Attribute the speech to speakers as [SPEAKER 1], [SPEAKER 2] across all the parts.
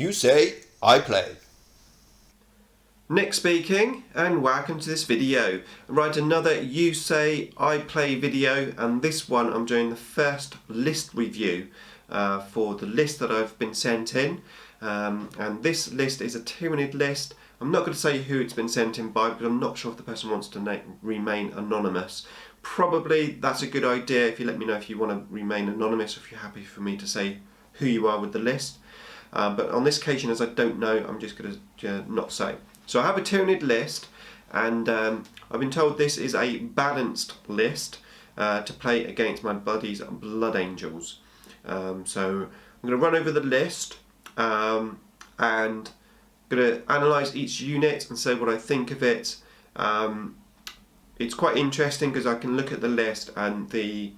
[SPEAKER 1] You say, I play.
[SPEAKER 2] Nick speaking, and welcome to this video. Right, another You Say I Play video, and this one I'm doing the first list review for the list that I've been sent in. And this list is a Tyranid list. I'm not going to say who it's been sent in by, but I'm not sure if the person wants to remain anonymous. Probably that's a good idea if you let me know if you want to remain anonymous, or if you're happy for me to say who you are with the list. But on this occasion, as I don't know, I'm just going to not say. So I have a Tyranid list, and I've been told this is a balanced list to play against my buddies Blood Angels. So I'm going to run over the list and going to analyse each unit and say what I think of it. It's quite interesting because I can look at the list, and the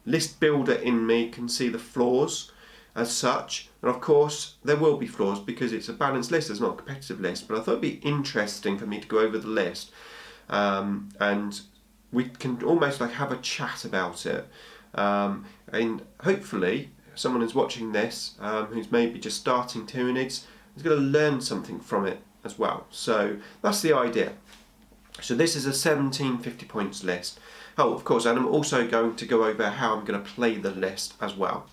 [SPEAKER 2] list builder in me can see the flaws as such, and of course there will be flaws because it's a balanced list, it's not a competitive list, but I thought it'd be interesting for me to go over the list and we can almost like have a chat about it, and hopefully someone who's watching this who's maybe just starting Tyranids is going to learn something from it as well. So that's the idea. So this is a 1750 points list. Oh, of course, and I'm also going to go over how I'm going to play the list as well.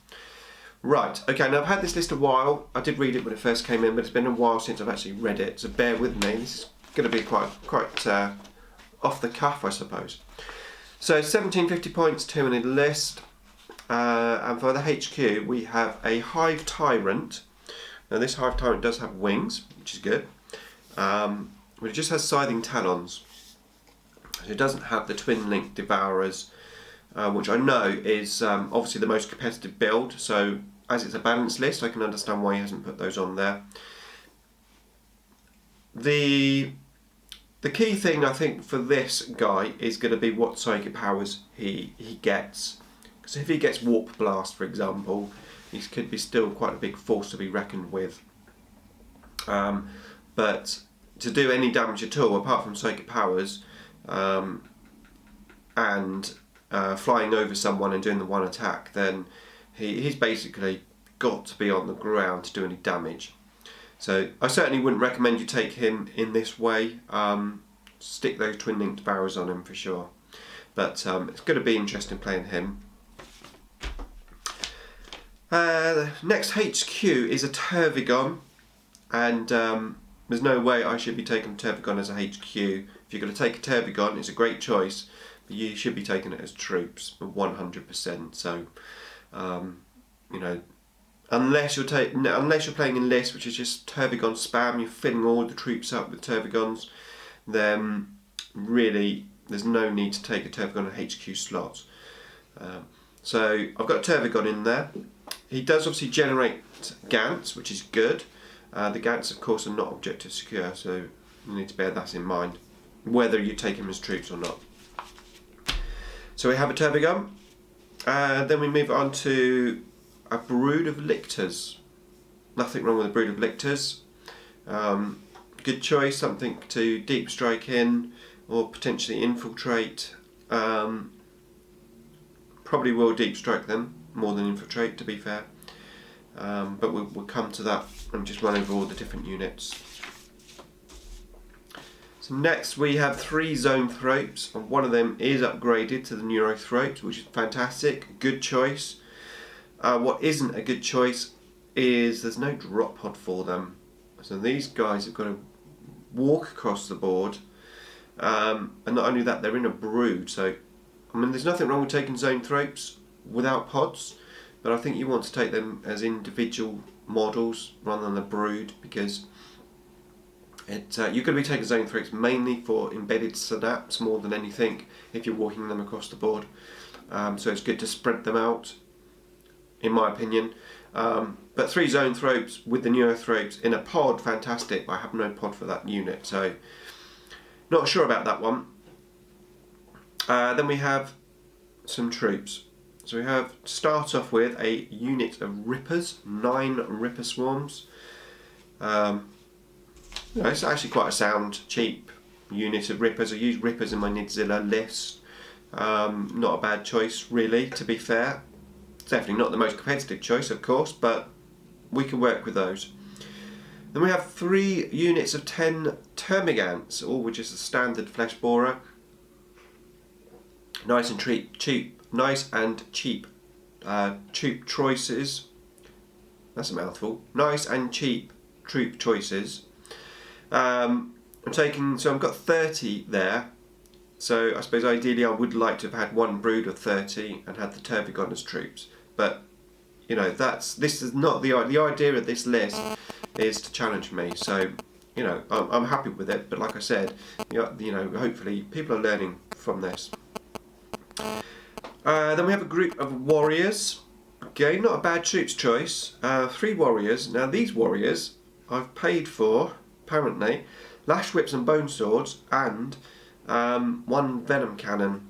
[SPEAKER 2] Right, okay, now I've had this list a while. I did read it when it first came in, but it's been a while since I've actually read it, so bear with me. This is going to be quite off the cuff, I suppose. So 1750 points, Tyranid list, and for the HQ we have a Hive Tyrant. Now this Hive Tyrant does have wings, which is good, but it just has scything talons. So it doesn't have the twin link devourers, which I know is obviously the most competitive build, so as it's a balanced list I can understand why he hasn't put those on there. The key thing I think for this guy is going to be what psychic powers he gets, because if he gets Warp Blast, for example, he could be still quite a big force to be reckoned with, but to do any damage at all apart from psychic powers and flying over someone and doing the one attack, then he's basically got to be on the ground to do any damage. So I certainly wouldn't recommend you take him in this way. Stick those twin linked devourers on him for sure, but it's going to be interesting playing him. The next HQ is a Tervigon, and there's no way I should be taking Tervigon as a HQ. If you're going to take a Tervigon, it's a great choice, but you should be taking it as troops 100%. So you know, unless you're playing in list, which is just Tervigon spam, you're filling all the troops up with Tervigons, then really there's no need to take a Tervigon in HQ slot. So I've got a Tervigon in there. He does obviously generate Gants, which is good. The Gants of course are not objective secure, so you need to bear that in mind, whether you take him as troops or not. So we have a Tervigon, then we move on to a Brood of Lictors. Nothing wrong with a Brood of Lictors. Good choice, something to deep strike in or potentially infiltrate. Probably will deep strike them more than infiltrate, to be fair. But we'll come to that and just run over all the different units. So next we have 3 Zoanthropes, and one of them is upgraded to the Neurothropes, which is fantastic, good choice. What isn't a good choice is there's no drop pod for them. So these guys have got to walk across the board, and not only that, they're in a brood. So I mean, there's nothing wrong with taking Zoanthropes without pods, but I think you want to take them as individual models rather than a brood, because you're going to be taking Zoanthropes mainly for embedded synapse more than anything if you're walking them across the board. So it's good to spread them out, in my opinion. But 3 Zoanthropes with the Neurothropes in a pod, fantastic, but I have no pod for that unit, so not sure about that one. Then we have some troops. So we have to start off with a unit of Rippers, 9 Ripper Swarms. It's actually quite a sound, cheap unit of Rippers. I use Rippers in my Nidzilla list. Not a bad choice really, to be fair. Definitely not the most competitive choice, of course, but we can work with those. Then we have 3 units of 10 termagants, all which is a standard flesh borer. Nice and cheap. Nice and cheap. Troop choices. That's a mouthful. Nice and cheap troop choices. I've got 30 there. So I suppose ideally I would like to have had 1 brood of 30 and had the Tervigon as troops. But you know, this is not the idea of this list is to challenge me. So you know, I'm happy with it. But like I said, you know, hopefully people are learning from this. Then we have a group of warriors. Again, not a bad troops choice. 3 warriors. Now these warriors I've paid for, apparently, lash whips and bone swords, and 1 venom cannon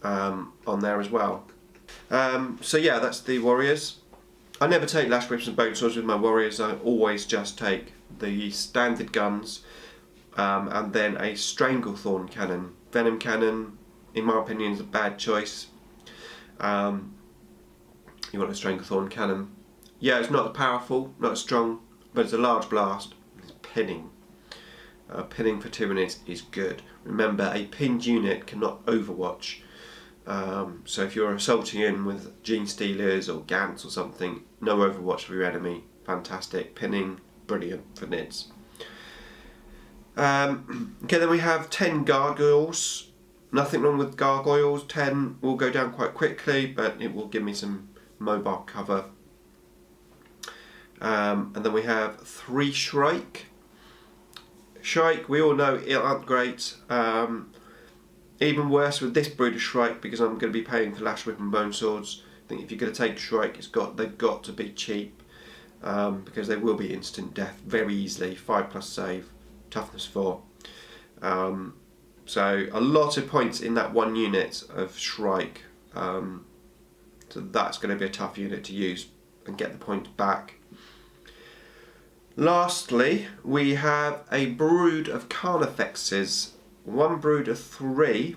[SPEAKER 2] on there as well. So yeah, that's the warriors. I never take lash whips and bone swords with my warriors. I always just take the standard guns and then a stranglethorn cannon. Venom cannon, in my opinion, is a bad choice. You want a stranglethorn cannon. Yeah, it's not as powerful, not as strong, but it's a large blast. It's pinning. Pinning for Tyranids is good. Remember, a pinned unit cannot overwatch. So if you're assaulting in with Gene Stealers or Gants or something, no overwatch for your enemy. Fantastic. Pinning, brilliant for Nids. Okay, then we have 10 Gargoyles. Nothing wrong with Gargoyles. 10 will go down quite quickly, but it will give me some mobile cover. And then we have 3 Shrike. Shrike, we all know it aren't great. Even worse with this brood of Shrike, because I'm going to be paying for lash whip and bone swords. I think if you're going to take Shrike, they've got to be cheap, because they will be instant death very easily. 5+ save, toughness 4. So a lot of points in that 1 unit of Shrike. So that's going to be a tough unit to use and get the points back. Lastly, we have a brood of Carnifexes. 1 brood of 3.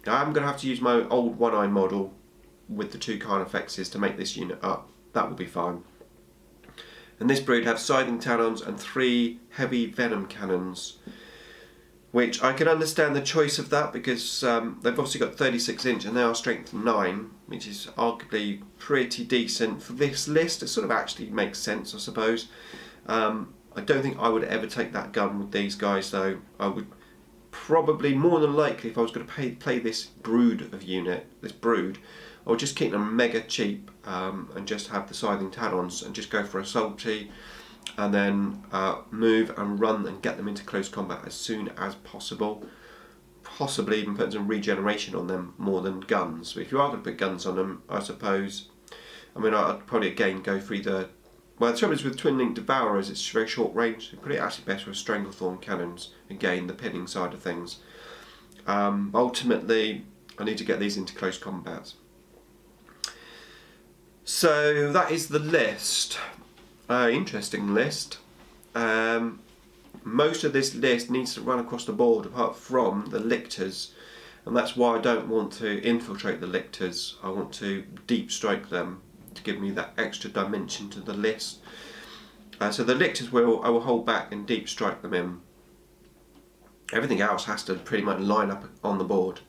[SPEAKER 2] I'm going to have to use my old one-eye model with the 2 Carnifexes to make this unit up. That will be fine. And this brood have scything talons and 3 heavy venom cannons, which I can understand the choice of that, because they've obviously got 36 inch and they are strength 9, which is arguably pretty decent for this list. It sort of actually makes sense, I suppose. I don't think I would ever take that gun with these guys though. I would probably, more than likely, if I was going to play this brood, I would just keep them mega cheap and just have the scything talons and just go for a salty, and then move and run and get them into close combat as soon as possible. Possibly even put some regeneration on them more than guns. But if you are going to put guns on them, I suppose, I mean, I'd probably again go for either. Well, the trouble is with twin link devourers, it's very short range. So probably actually better with stranglethorn cannons. Again, the pinning side of things. Ultimately, I need to get these into close combat. So that is the list. Interesting list. Most of this list needs to run across the board apart from the lictors, and that's why I don't want to infiltrate the lictors. I want to deep strike them to give me that extra dimension to the list. So the lictors I will hold back and deep strike them in. Everything else has to pretty much line up on the board.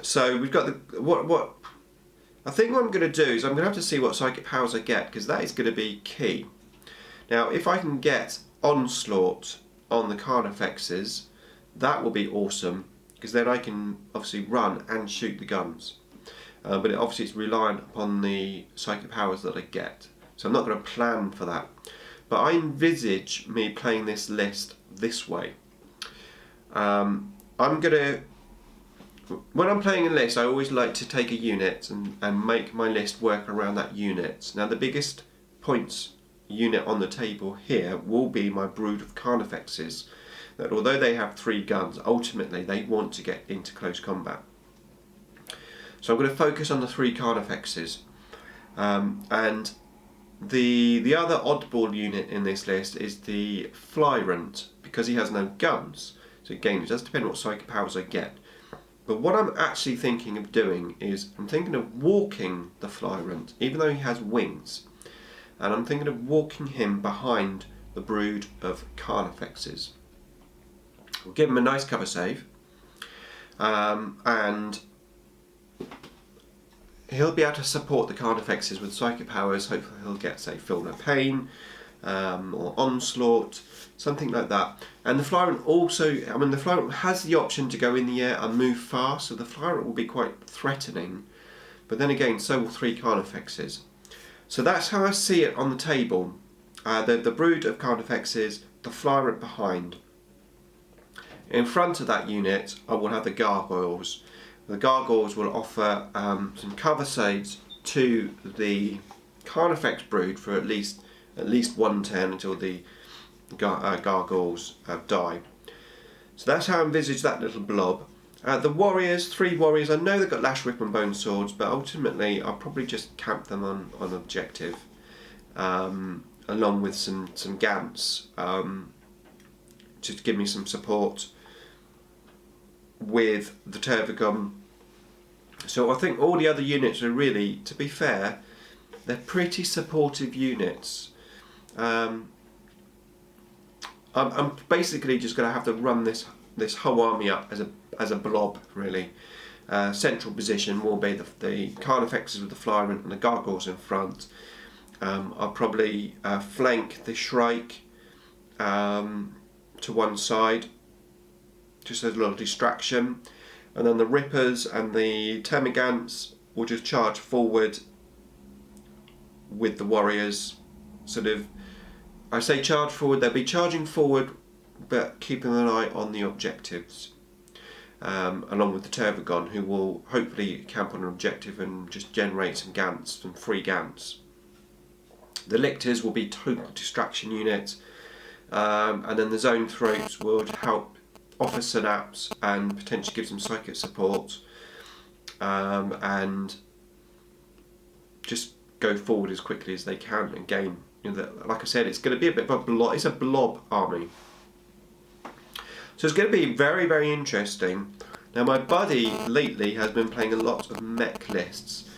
[SPEAKER 2] So we've got what I think what I'm going to do is I'm going to have to see what psychic powers I get, because that is going to be key. Now, if I can get Onslaught on the Carnifexes, that will be awesome, because then I can obviously run and shoot the guns. But obviously it's reliant upon the psychic powers that I get. So I'm not going to plan for that. But I envisage me playing this list this way. When I'm playing a list, I always like to take a unit and make my list work around that unit. Now the biggest points unit on the table here will be my brood of Carnifexes, that although they have 3 guns, ultimately they want to get into close combat. So I'm going to focus on the 3 Carnifexes. And the other oddball unit in this list is the Tyrant, because he has no guns. So again, it does depend what psychic powers I get. But what I'm actually thinking of doing is I'm thinking of walking the Tyrant, even though he has wings. and I'm thinking of walking him behind the brood of Carnifexes. We'll give him a nice cover save, and he'll be able to support the Carnifexes with psychic powers. Hopefully he'll get, say, Feel No Pain, or Onslaught, something like that. And the Flyrant also, I mean, the Flyrant has the option to go in the air and move fast, so the Flyrant will be quite threatening. But then again, so will 3 Carnifexes. So that's how I see it on the table. The brood of Carnifexes, the Flyrant behind. In front of that unit, I will have the Gargoyles. The Gargoyles will offer some cover saves to the Carnifex brood for at least 1 turn until the Gargoyles die. So that's how I envisage that little blob. The warriors, 3 warriors, I know they've got Lash, Whip and Bone Swords, but ultimately I'll probably just camp them on objective, along with some Gants, just to give me some support with the Tervigon. So I think all the other units are really, to be fair, they're pretty supportive units. I'm basically just going to have to run this whole army up as a blob, really. Central position will be the Carnifexes with the Flyrant and the Gargoyles in front. I'll probably flank the Shrike to one side, just as a little distraction, and then the Rippers and the Termagants will just charge forward with the warriors. Sort of, I say charge forward, they'll be charging forward but keeping an eye on the objectives, along with the Tervigon, who will hopefully camp on an objective and just generate some Gants, some free Gants. The Lictors will be total distraction units, and then the Zone Throats will help offer synapse and potentially give some psychic support, and just go forward as quickly as they can and gain. Like I said, it's going to be a bit of a blob. It's a blob army, so it's going to be very, very interesting. Now, my buddy lately has been playing a lot of mech lists,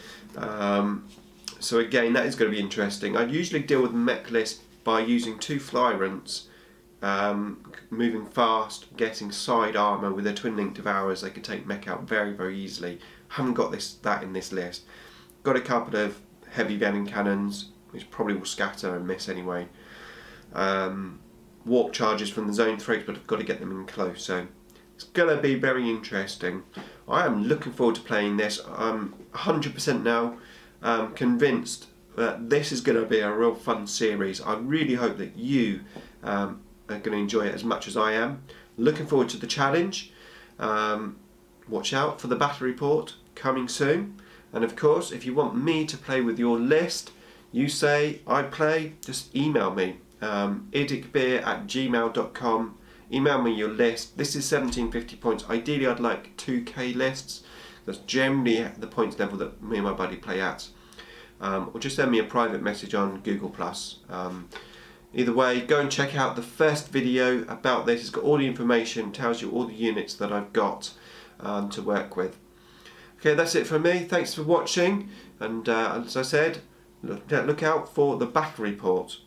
[SPEAKER 2] so again, that is going to be interesting. I usually deal with mech lists by using 2 Flyrants, moving fast, getting side armour with their Twin Link Devourers. They can take mech out very, very easily. Haven't got that in this list. Got a couple of heavy venom cannons, which probably will scatter and miss anyway. Warp charges from the Zone Throats, but I've got to get them in close. So it's going to be very interesting. I am looking forward to playing this. I'm 100% now convinced that this is going to be a real fun series. I really hope that you are going to enjoy it as much as I am. Looking forward to the challenge. Watch out for the battle report coming soon. And of course, if you want me to play with your list, you say I play, just email me, IDICBeer@gmail.com. Email me your list. This is 1750 points. Ideally, I'd like 2k lists. That's generally the points level that me and my buddy play at. Or just send me a private message on Google+. Either way, go and check out the first video about this. It's got all the information, tells you all the units that I've got to work with. Okay, that's it from me. Thanks for watching, and as I said, look out for the battle report.